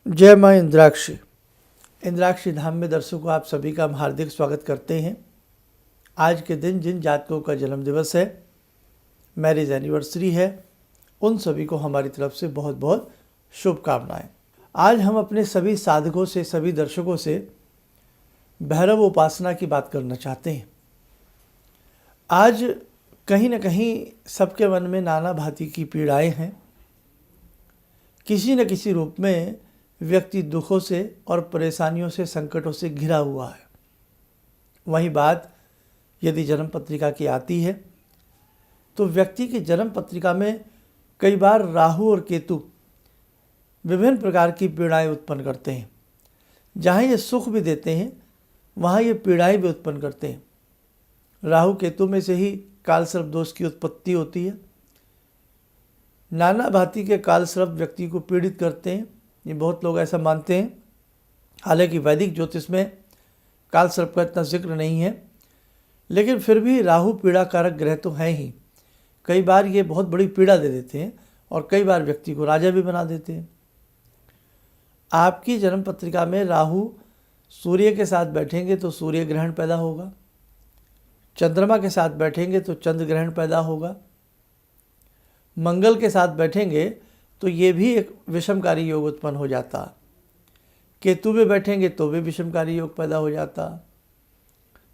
जय माँ इंद्राक्षी। इंद्राक्षी धाम में दर्शकों आप सभी का हम हार्दिक स्वागत करते हैं। आज के दिन जिन जातकों का जन्म दिवस है, मैरिज एनिवर्सरी है, उन सभी को हमारी तरफ से बहुत बहुत शुभकामनाएं। आज हम अपने सभी साधकों से, सभी दर्शकों से भैरव उपासना की बात करना चाहते हैं। आज कहीं न कहीं सबके मन में नाना भांति की पीड़ाएं हैं। किसी न किसी रूप में व्यक्ति दुखों से और परेशानियों से, संकटों से घिरा हुआ है। वही बात यदि जन्म पत्रिका की आती है तो व्यक्ति की जन्म पत्रिका में कई बार राहु और केतु विभिन्न प्रकार की पीड़ाएं उत्पन्न करते हैं। जहाँ ये सुख भी देते हैं, वहाँ ये पीड़ाएं भी उत्पन्न करते हैं। राहु केतु में से ही कालसर्प दोष की उत्पत्ति होती है। नाना भांति के कालसर्प व्यक्ति को पीड़ित करते हैं, ये बहुत लोग ऐसा मानते हैं। हालांकि वैदिक ज्योतिष में कालसर्प का इतना जिक्र नहीं है, लेकिन फिर भी राहु पीड़ा कारक ग्रह तो है ही। कई बार ये बहुत बड़ी पीड़ा दे देते हैं और कई बार व्यक्ति को राजा भी बना देते हैं। आपकी जन्म पत्रिका में राहु सूर्य के साथ बैठेंगे तो सूर्य ग्रहण पैदा होगा, चंद्रमा के साथ बैठेंगे तो चंद्र ग्रहण पैदा होगा, मंगल के साथ बैठेंगे तो ये भी एक विषमकारी योग उत्पन्न हो जाता। केतु में बैठेंगे तो भी विषमकारी योग पैदा हो जाता।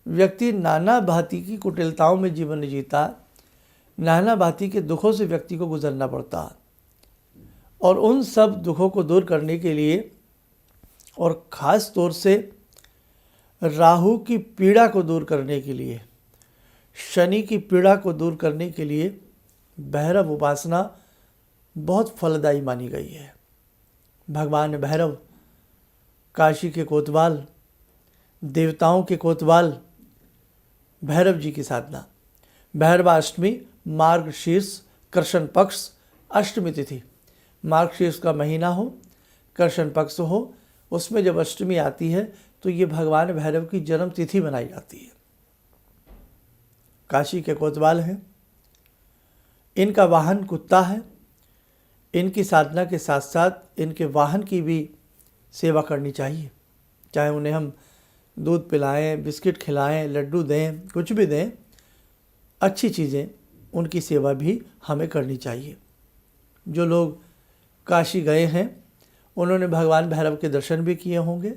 व्यक्ति नाना भांति की कुटिलताओं में जीवन जीता, नाना भांति के दुखों से व्यक्ति को गुजरना पड़ता। और उन सब दुखों को दूर करने के लिए और ख़ास तौर से राहु की पीड़ा को दूर करने के लिए, शनि की पीड़ा को दूर करने के लिए भैरव उपासना बहुत फलदायी मानी गई है। भगवान भैरव काशी के कोतवाल, देवताओं के कोतवाल भैरव जी की साधना। भैरवाष्टमी मार्गशीर्ष कृष्ण पक्ष अष्टमी तिथि, मार्गशीर्ष का महीना हो, कृष्ण पक्ष हो, उसमें जब अष्टमी आती है तो ये भगवान भैरव की जन्म तिथि मनाई जाती है। काशी के कोतवाल हैं, इनका वाहन कुत्ता है। इनकी साधना के साथ साथ इनके वाहन की भी सेवा करनी चाहिए। चाहे उन्हें हम दूध पिलाएं, बिस्किट खिलाएं, लड्डू दें, कुछ भी दें, अच्छी चीज़ें, उनकी सेवा भी हमें करनी चाहिए। जो लोग काशी गए हैं उन्होंने भगवान भैरव के दर्शन भी किए होंगे।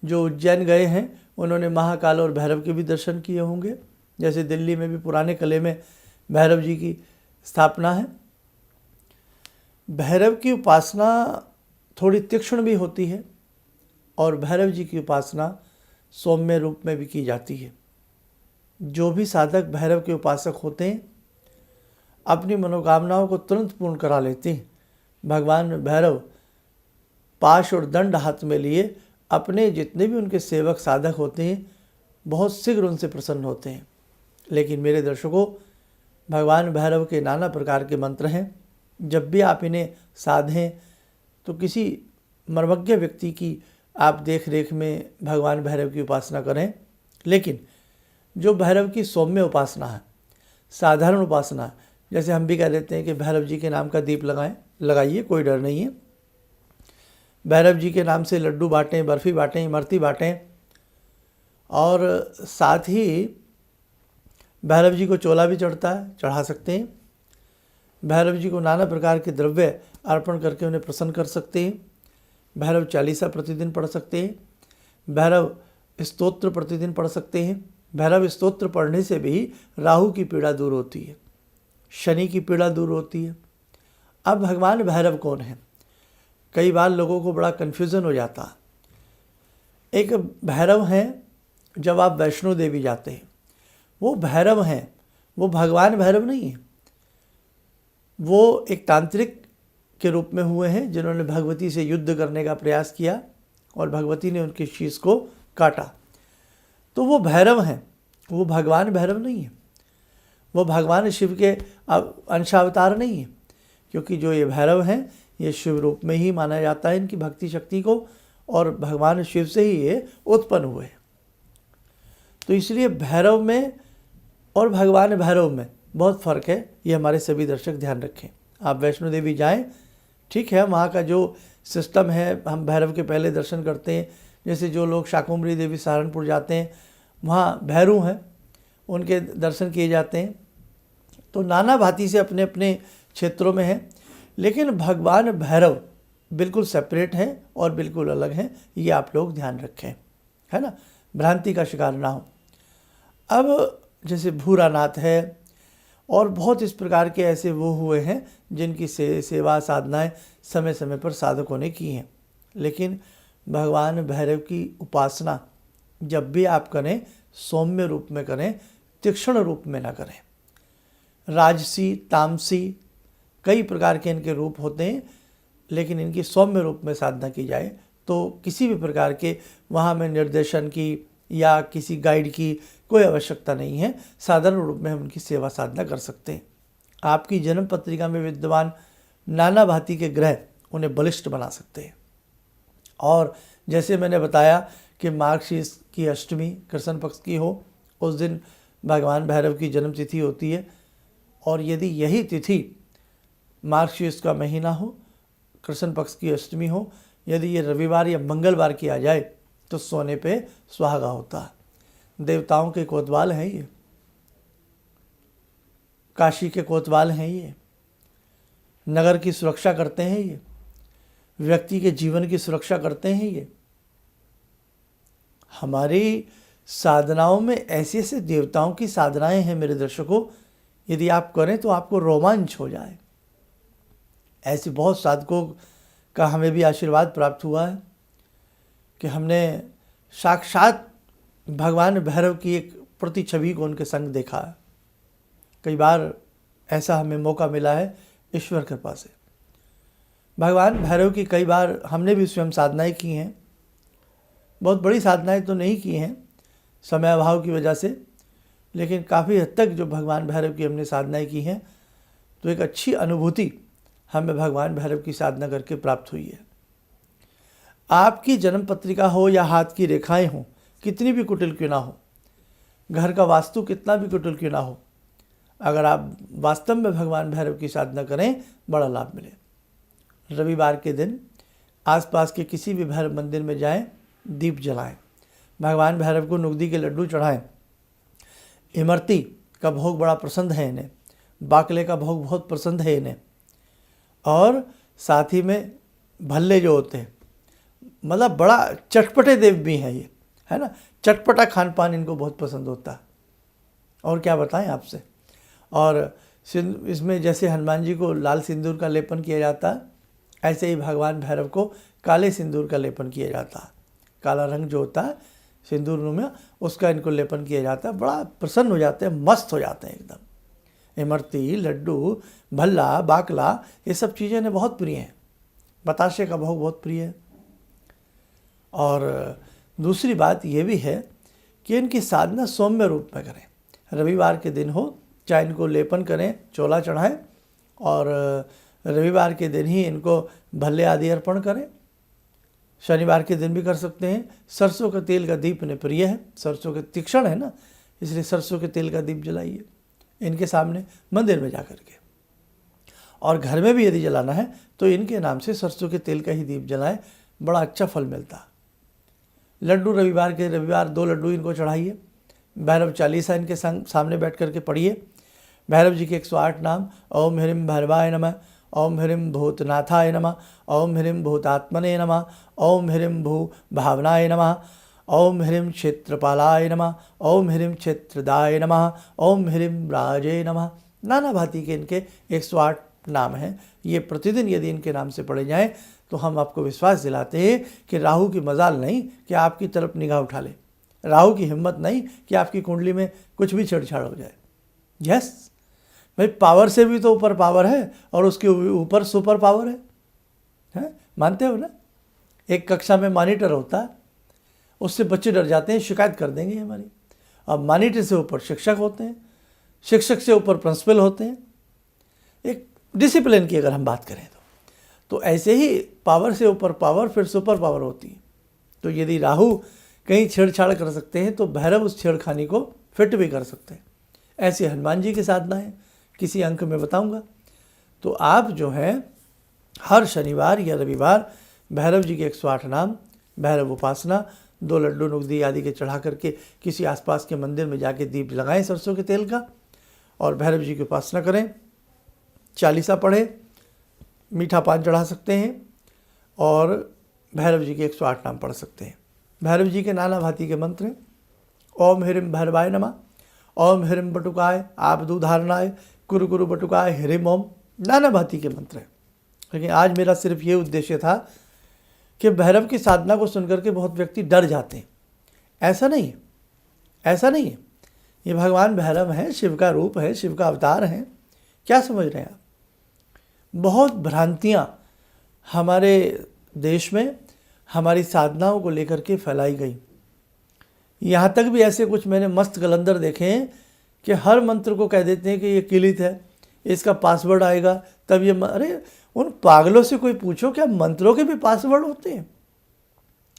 जो उज्जैन गए हैं उन्होंने महाकाल और भैरव के भी दर्शन किए होंगे। जैसे दिल्ली में भी पुराने किले में भैरव जी की स्थापना है। भैरव की उपासना थोड़ी तीक्ष्ण भी होती है और भैरव जी की उपासना सौम्य रूप में भी की जाती है। जो भी साधक भैरव के उपासक होते हैं अपनी मनोकामनाओं को तुरंत पूर्ण करा लेते हैं। भगवान भैरव पाश और दंड हाथ में लिए अपने जितने भी उनके सेवक साधक होते हैं बहुत शीघ्र उनसे प्रसन्न होते हैं। लेकिन मेरे दर्शकों, भगवान भैरव के नाना प्रकार के मंत्र हैं। जब भी आप इन्हें साधें तो किसी मर्मज्ञ व्यक्ति की आप देख रेख में भगवान भैरव की उपासना करें। लेकिन जो भैरव की सौम्य उपासना है, साधारण उपासना है, जैसे हम भी कह देते हैं कि भैरव जी के नाम का दीप लगाइए, कोई डर नहीं है। भैरव जी के नाम से लड्डू बाँटें, बर्फ़ी बाँटें, इमरती बाँटें और साथ ही भैरव जी को चोला भी चढ़ा सकते हैं। भैरव जी को नाना प्रकार के द्रव्य अर्पण करके उन्हें प्रसन्न कर सकते हैं। भैरव चालीसा प्रतिदिन पढ़ सकते हैं। भैरव स्तोत्र प्रतिदिन पढ़ सकते हैं। भैरव स्तोत्र पढ़ने से भी राहु की पीड़ा दूर होती है, शनि की पीड़ा दूर होती है। अब भगवान भैरव कौन है? कई बार लोगों को बड़ा कन्फ्यूज़न हो जाता है। एक भैरव हैं, जब आप वैष्णो देवी जाते हैं वो भैरव हैं, वो भगवान भैरव नहीं है। वो एक तांत्रिक के रूप में हुए हैं जिन्होंने भगवती से युद्ध करने का प्रयास किया और भगवती ने उनके शीश को काटा। तो वो भैरव हैं, वो भगवान भैरव नहीं है। वो भगवान शिव के अंशावतार नहीं है, क्योंकि जो ये भैरव हैं ये शिव रूप में ही माना जाता है इनकी भक्ति शक्ति को, और भगवान शिव से ही ये उत्पन्न हुए। तो इसलिए भैरव में और भगवान भैरव में बहुत फ़र्क है, ये हमारे सभी दर्शक ध्यान रखें। आप वैष्णो देवी जाएं, ठीक है, वहाँ का जो सिस्टम है, हम भैरव के पहले दर्शन करते हैं। जैसे जो लोग शाकुंभरी देवी सहारनपुर जाते हैं, वहाँ भैरू हैं, उनके दर्शन किए जाते हैं। तो नाना भांति से अपने अपने क्षेत्रों में हैं, लेकिन भगवान भैरव बिल्कुल सेपरेट हैं और बिल्कुल अलग हैं। ये आप लोग ध्यान रखें, है ना, भ्रांति का शिकार ना हो। अब जैसे भूरानाथ है और बहुत इस प्रकार के ऐसे वो हुए हैं जिनकी सेवा साधनाएं समय समय पर साधकों ने की हैं। लेकिन भगवान भैरव की उपासना जब भी आप करें, सौम्य रूप में करें, तीक्ष्ण रूप में ना करें। राजसी, तामसी कई प्रकार के इनके रूप होते हैं, लेकिन इनकी सौम्य रूप में साधना की जाए तो किसी भी प्रकार के वहाँ में निर्देशन की या किसी गाइड की कोई आवश्यकता नहीं है। साधारण रूप में हम उनकी सेवा साधना कर सकते हैं। आपकी जन्म पत्रिका में विद्यमान नाना भांति के ग्रह उन्हें बलिष्ठ बना सकते हैं। और जैसे मैंने बताया कि मार्गशीर्ष की अष्टमी कृष्ण पक्ष की हो, उस दिन भगवान भैरव की जन्म तिथि होती है। और यदि यही तिथि मार्गशीर्ष का महीना हो, कृष्ण पक्ष की अष्टमी हो, यदि ये रविवार या मंगलवार किया जाए तो सोने पे सुहागा होता है। देवताओं के कोतवाल हैं ये, काशी के कोतवाल हैं ये, नगर की सुरक्षा करते हैं ये, व्यक्ति के जीवन की सुरक्षा करते हैं ये। हमारी साधनाओं में ऐसे ऐसे देवताओं की साधनाएं हैं मेरे दर्शकों, यदि आप करें तो आपको रोमांच हो जाए। ऐसे बहुत साधकों का हमें भी आशीर्वाद प्राप्त हुआ है कि हमने साक्षात भगवान भैरव की एक प्रतिछवि को उनके संग देखा है। कई बार ऐसा हमें मौका मिला है ईश्वर कृपा से। भगवान भैरव की कई बार हमने भी स्वयं साधनाएं की हैं। बहुत बड़ी साधनाएं तो नहीं की हैं समय अभाव की वजह से, लेकिन काफ़ी हद तक जो भगवान भैरव की हमने साधनाएं की हैं तो एक अच्छी अनुभूति हमें भगवान भैरव की साधना करके प्राप्त हुई है। आपकी जन्म पत्रिका हो या हाथ की रेखाएं हों, कितनी भी कुटिल क्यों ना हो, घर का वास्तु कितना भी कुटिल क्यों ना हो, अगर आप वास्तव में भगवान भैरव की साधना करें, बड़ा लाभ मिले। रविवार के दिन आसपास के किसी भी भैरव मंदिर में जाएं, दीप जलाएं, भगवान भैरव को नुगदी के लड्डू चढ़ाएं। इमरती का भोग बड़ा पसंद है इन्हें, बाकले का भोग बहुत पसंद है इन्हें, और साथ ही में भल्ले जो होते हैं, मतलब बड़ा चटपटे देव भी हैं ये, है ना, चटपटा खान पान इनको बहुत पसंद होता है। और क्या बताएं आपसे। और इसमें जैसे हनुमान जी को लाल सिंदूर का लेपन किया जाता है, ऐसे ही भगवान भैरव को काले सिंदूर का लेपन किया जाता है। काला रंग जो होता है सिंदूर में, उसका इनको लेपन किया जाता है। बड़ा प्रसन्न हो जाते हैं, मस्त हो जाते हैं एकदम। इमरती, लड्डू, भल्ला, बाकला, ये सब चीज़ें इन्हें बहुत प्रिय हैं। बताशे का भोग बहुत प्रिय है। और दूसरी बात ये भी है कि इनकी साधना सौम्य रूप में करें। रविवार के दिन हो, चाहे इनको लेपन करें, चोला चढ़ाएं, और रविवार के दिन ही इनको भल्ले आदि अर्पण करें। शनिवार के दिन भी कर सकते हैं। सरसों का तेल का दीप इन्हें प्रिय है, सरसों के तीक्ष्ण है ना, इसलिए सरसों के तेल का दीप जलाइए इनके सामने मंदिर में जा कर के। और घर में भी यदि जलाना है तो इनके नाम से सरसों के तेल का ही दीप जलाएं, बड़ा अच्छा फल मिलता है। लड्डू रविवार 2 लड्डू इनको चढ़ाइए। भैरव चालीसा इनके सामने बैठ करके पढ़िए। भैरव जी के 108 नाम, ओम ह्रीं भैरवाय नमः, ओम ह्रीं भूतनाथाय नमः, ओम ह्रीं भूतात्मने नमः, ओम ह्रीं भू भावनाय नमः, ओम ह्रीं क्षेत्रपालाय नमः, ओम ह्रीं क्षेत्रदाय नमः, ओम ह्रीं राजे नमः। नाना भांति के इनके 108 नाम हैं। ये प्रतिदिन यदि इनके नाम से पढ़े जाएं तो हम आपको विश्वास दिलाते हैं कि राहु की मजाल नहीं कि आपकी तरफ निगाह उठा ले, राहु की हिम्मत नहीं कि आपकी कुंडली में कुछ भी छेड़छाड़ हो जाए। यस भाई, पावर से भी तो ऊपर पावर है और उसके ऊपर सुपर पावर है? मानते हो ना। एक कक्षा में मॉनिटर होता है, उससे बच्चे डर जाते हैं, शिकायत कर देंगे हमारी। अब मॉनिटर से ऊपर शिक्षक होते हैं, शिक्षक से ऊपर प्रिंसिपल होते हैं। एक डिसिप्लिन की अगर हम बात करें तो ऐसे ही पावर से ऊपर पावर, फिर सुपर पावर होती है। तो यदि राहु कहीं छेड़छाड़ कर सकते हैं तो भैरव उस छेड़खानी को फिट भी कर सकते हैं। ऐसे हनुमान जी की साधना है, किसी अंक में बताऊंगा। तो आप जो है हर शनिवार या रविवार भैरव जी के 108 नाम, भैरव उपासना, 2 लड्डू नुगदी आदि के चढ़ा करके किसी आसपास के मंदिर में जाके दीप लगाएं सरसों के तेल का, और भैरव जी की उपासना करें। चालीसा पढ़ें, मीठा पान चढ़ा सकते हैं और भैरव जी के 108 नाम पढ़ सकते हैं। भैरव जी के नाना भांति के मंत्र हैं। ओम ह्रीम भैरवाय नमः, ओम ह्रीम बटुकाय आपदुधारणाय, कुरु कुरु बटुकाय ह्रीम ओम, नाना भांति के मंत्र हैं। लेकिन आज मेरा सिर्फ ये उद्देश्य था कि भैरव की साधना को सुनकर के बहुत व्यक्ति डर जाते हैं। ऐसा नहीं है, ऐसा नहीं है। ये भगवान भैरव हैं, शिव का रूप है, शिव का अवतार हैं। क्या समझ रहे हैं आप? बहुत भ्रांतियाँ हमारे देश में हमारी साधनाओं को लेकर के फैलाई गई। यहाँ तक भी ऐसे कुछ मैंने मस्त कलंदर देखे हैं कि हर मंत्र को कह देते हैं कि ये किलित है, इसका पासवर्ड आएगा तब ये अरे उन पागलों से कोई पूछो, क्या मंत्रों के भी पासवर्ड होते हैं?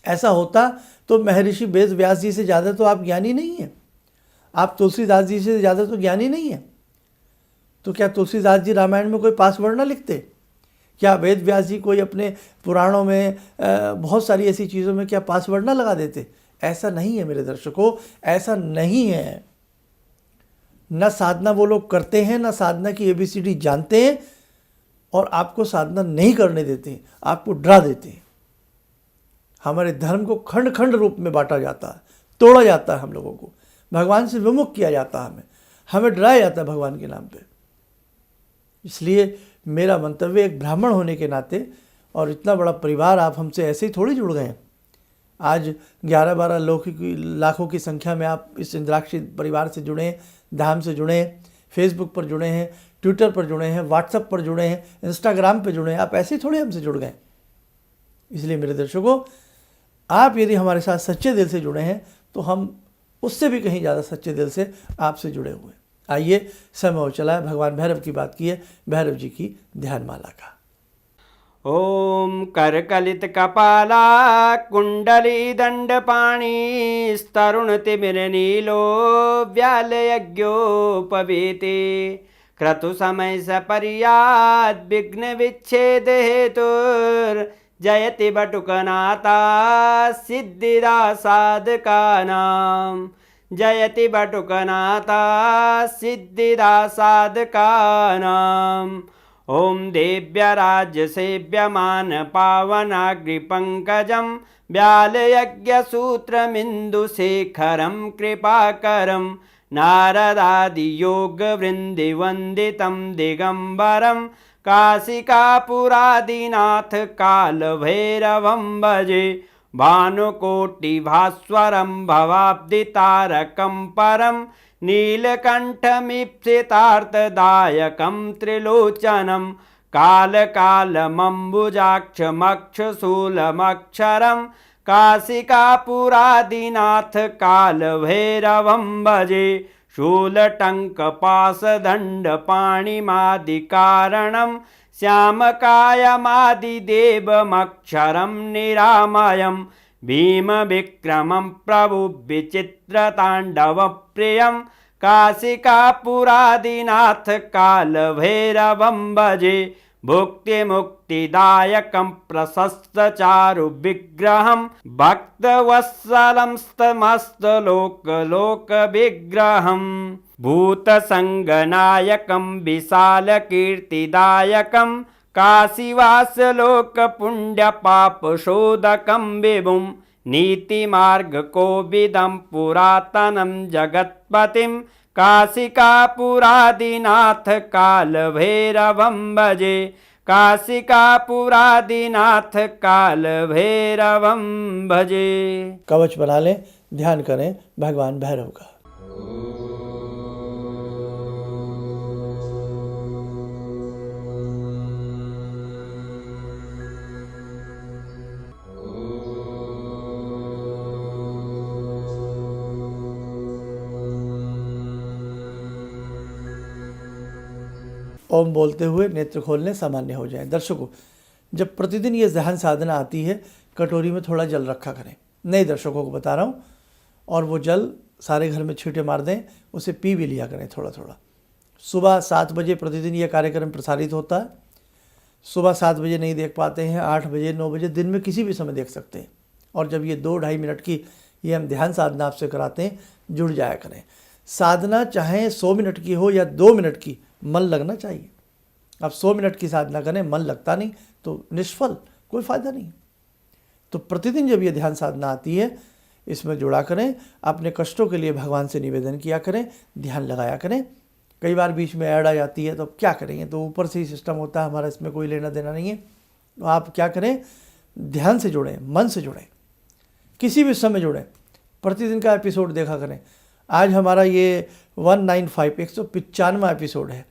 ऐसा होता तो महर्षि वेद व्यास जी से ज़्यादा तो आप ज्ञानी नहीं हैं, आप तुलसीदास जी से ज़्यादा तो ज्ञानी नहीं हैं। तो क्या तुलसीदास जी रामायण में कोई पासवर्ड ना लिखते? क्या वेद व्यास जी कोई अपने पुराणों में बहुत सारी ऐसी चीज़ों में क्या पासवर्ड ना लगा देते? ऐसा नहीं है मेरे दर्शकों, ऐसा नहीं है। न साधना वो लोग करते हैं, न साधना की ABCD जानते हैं, और आपको साधना नहीं करने देते हैं, आपको डरा देते हैं। हमारे धर्म को खंड खंड रूप में बांटा जाता है, तोड़ा जाता है, हम लोगों को भगवान से विमुख किया जाता है, हमें डराया जाता है भगवान के नाम पे। इसलिए मेरा मंतव्य एक ब्राह्मण होने के नाते, और इतना बड़ा परिवार, आप हमसे ऐसे ही थोड़ी जुड़ गए हैं। आज 11-12 लाखों की संख्या में आप इस इंद्राक्षी परिवार से जुड़े हैं, धाम से जुड़े हैं, फेसबुक पर जुड़े हैं, ट्विटर पर जुड़े हैं, व्हाट्सएप पर जुड़े हैं, इंस्टाग्राम पर जुड़े हैं। आप ऐसे ही थोड़े हमसे जुड़ गए। इसलिए मेरे दर्शकों, आप यदि हमारे साथ सच्चे दिल से जुड़े हैं तो हम उससे भी कहीं ज़्यादा सच्चे दिल से आपसे जुड़े हुए हैं। आइए, समय हो चला है, भगवान भैरव की बात की है, भैरव जी की ध्यान माला का। ओम करकलित कपाला कुंडली दंडपाणी स्तरुण तिमिर नीलो व्याल यज्ञोपवीते क्रतु समय सपर्याद विघ्न विच्छेद हेतुर जयति बटुकनाथा सिद्धिदा साधकानां, जयति बटुकनाथा सिद्धिदा साधकानां। ओम देव्यराज्य सेव्यमान पावनाग्रिपङ्कजं व्यालयज्ञसूत्रमिन्दुशेखरं कृपाकरं नारदादियोगवृन्दिवन्दितं दिगम्बरं काशिकापुरादिनाथ कालभैरवं भजे। भानुकोटिभास्वरं भवाब्दितारकं परं नीलकण्ठमीप्सितार्थदायकं त्रिलोचनं कालकालमम्बुजाक्षमक्षशूलमक्षरं काशिकापुरादिनाथ कालभैरवं भजे। शूलटङ्कपाशदण्डपाणिमादिकारणं श्यामकायमादिदेवमक्षरं निरामयं भीमविक्रमं प्रभुविचित्रताण्डवप्रियं काशिकापुरादिनाथ कालभैरवं भजे। भुक्तिमुक्तिदायकं प्रशस्तचारुविग्रहं भक्तवत्सलं समस्तलोकविग्रहं भूतसङ्गनायकं विशालकीर्तिदायकं काशीवासलोकपुण्यपापशोधकं विभुं नीतिमार्गकोविदं पुरातनं जगत्पतिं काशिकापुरादिनाथ कालभैरवं भजे। काशिकापुरादिनाथ कालभैरवं भजे। कवच बना लें, ध्यान करें भगवान भैरव का। ओम बोलते हुए नेत्र खोलने सामान्य हो जाएं। दर्शकों, जब प्रतिदिन ये ध्यान साधना आती है, कटोरी में थोड़ा जल रखा करें। नए दर्शकों को बता रहा हूँ, और वो जल सारे घर में छींटे मार दें, उसे पी भी लिया करें थोड़ा थोड़ा। सुबह 7 बजे प्रतिदिन ये कार्यक्रम प्रसारित होता है। सुबह 7 बजे नहीं देख पाते हैं, 8 बजे, 9 बजे, दिन में किसी भी समय देख सकते हैं। और जब ये 2-2.5 मिनट की ये हम ध्यान साधना आपसे कराते हैं, जुड़ जाया करें। साधना चाहे 100 मिनट की हो या 2 मिनट की, मन लगना चाहिए। अब 100 मिनट की साधना करें, मन लगता नहीं तो निष्फल, कोई फ़ायदा नहीं। तो प्रतिदिन जब ये ध्यान साधना आती है, इसमें जुड़ा करें, अपने कष्टों के लिए भगवान से निवेदन किया करें, ध्यान लगाया करें। कई बार बीच में ऐड आ जाती है तो अब क्या करेंगे, तो ऊपर से ही सिस्टम होता है, हमारा इसमें कोई लेना देना नहीं है। तो आप क्या करें, ध्यान से जुड़ें, मन से जुड़ें, किसी भी समय जुड़ें, प्रतिदिन का एपिसोड देखा करें। आज हमारा ये 195 एपिसोड है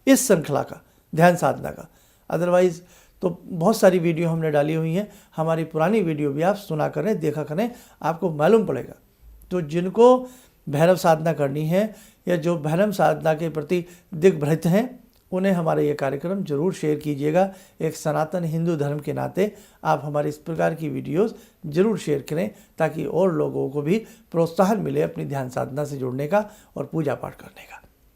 इस श्रृंखला का, ध्यान साधना का। अदरवाइज़ तो बहुत सारी वीडियो हमने डाली हुई हैं, हमारी पुरानी वीडियो भी आप सुना करें, देखा करें, आपको मालूम पड़ेगा। तो जिनको भैरव साधना करनी है या जो भैरव साधना के प्रति दिग्भ्रमित हैं, उन्हें हमारे ये कार्यक्रम जरूर शेयर कीजिएगा। एक सनातन हिंदू धर्म के नाते आप हमारे इस प्रकार की वीडियोस जरूर शेयर करें, ताकि और लोगों को भी प्रोत्साहन मिले अपनी ध्यान साधना से जुड़ने का और पूजा पाठ करने का।